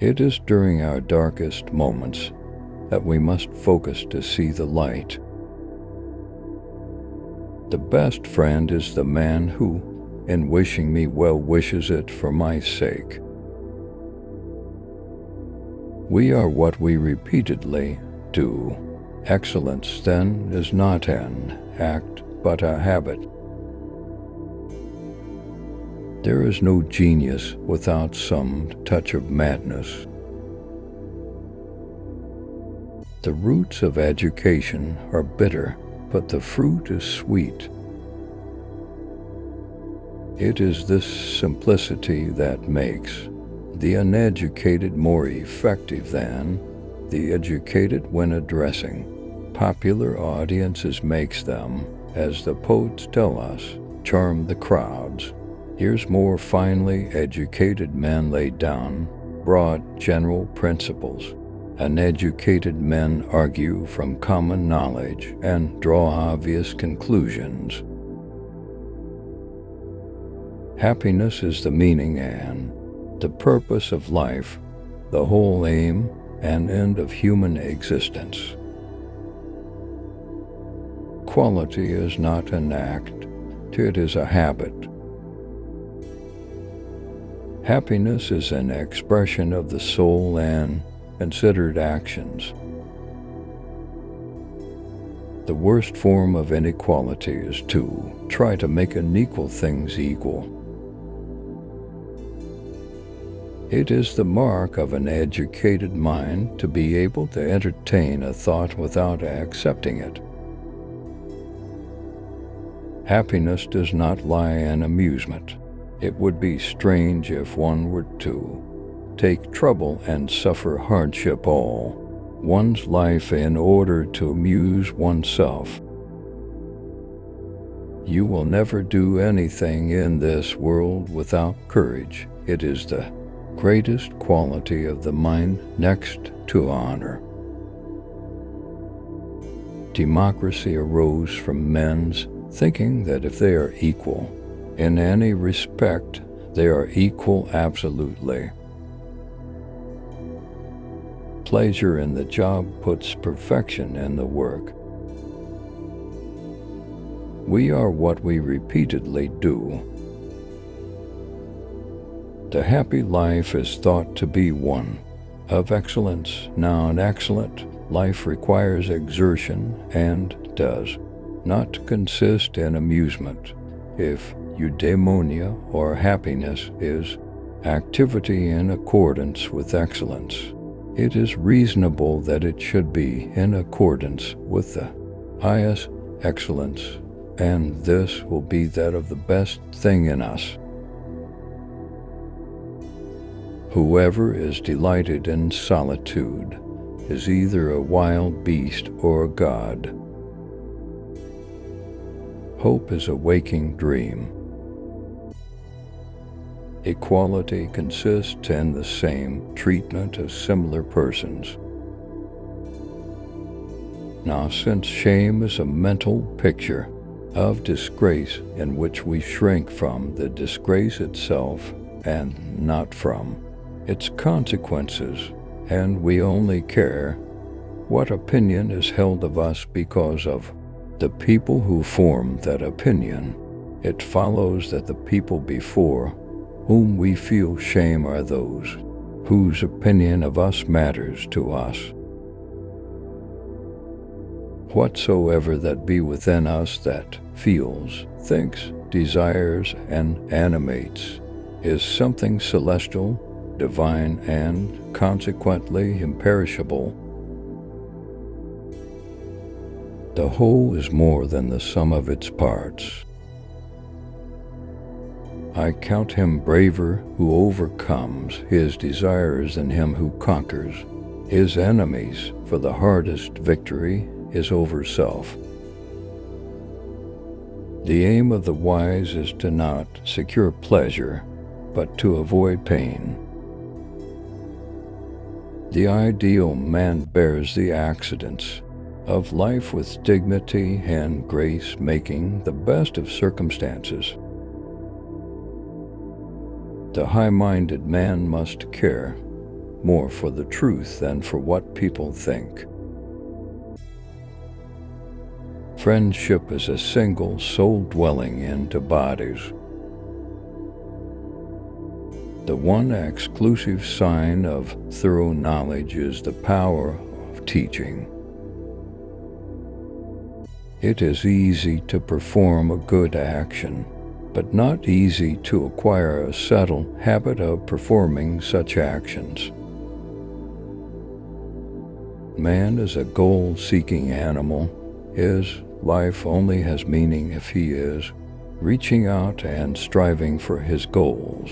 It is during our darkest moments that we must focus to see the light. The best friend is the man who, in wishing me well, wishes it for my sake. We are what we repeatedly do. Excellence, then, is not an act, but a habit. There is no genius without some touch of madness. The roots of education are bitter, but the fruit is sweet. It is this simplicity that makes the uneducated more effective than the educated when addressing popular audiences makes them, as the poets tell us, charm the crowds. Here's more finely educated men lay down broad general principles. Uneducated men argue from common knowledge and draw obvious conclusions. Happiness is the meaning and the purpose of life, the whole aim and end of human existence. Quality is not an act, it is a habit. Happiness is an expression of the soul and considered actions. The worst form of inequality is to try to make unequal things equal. It is the mark of an educated mind to be able to entertain a thought without accepting it. Happiness does not lie in amusement. It would be strange if one were to take trouble and suffer hardship all one's life in order to amuse oneself. You will never do anything in this world without courage. It is the greatest quality of the mind next to honor. Democracy arose from men's thinking that if they are equal in any respect, they are equal absolutely. Pleasure in the job puts perfection in the work. We are what we repeatedly do. The happy life is thought to be one of excellence. Now, an excellent life requires exertion and does not consist in amusement. If eudaimonia, or happiness, is activity in accordance with excellence, it is reasonable that it should be in accordance with the highest excellence, and this will be that of the best thing in us. Whoever is delighted in solitude is either a wild beast or a god. Hope is a waking dream. Equality consists in the same treatment of similar persons. Now, since shame is a mental picture of disgrace in which we shrink from the disgrace itself and not from its consequences, and we only care what opinion is held of us because of the people who form that opinion, it follows that the people before whom we feel shame are those whose opinion of us matters to us. Whatsoever that be within us that feels, thinks, desires, and animates is something celestial, divine, and consequently imperishable. The whole is more than the sum of its parts. I count him braver who overcomes his desires than him who conquers his enemies, for the hardest victory is over self. The aim of the wise is to not secure pleasure, but to avoid pain. The ideal man bears the accidents of life with dignity and grace, making the best of circumstances. The high-minded man must care more for the truth than for what people think. Friendship is a single soul dwelling into bodies. The one exclusive sign of thorough knowledge is the power of teaching. It is easy to perform a good action, but not easy to acquire a settled habit of performing such actions. Man is a goal-seeking animal. His life only has meaning if he is reaching out and striving for his goals.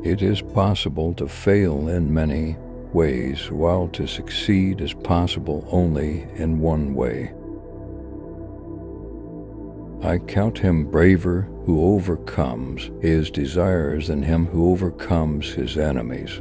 It is possible to fail in many ways, while to succeed is possible only in one way. I count him braver who overcomes his desires than him who overcomes his enemies.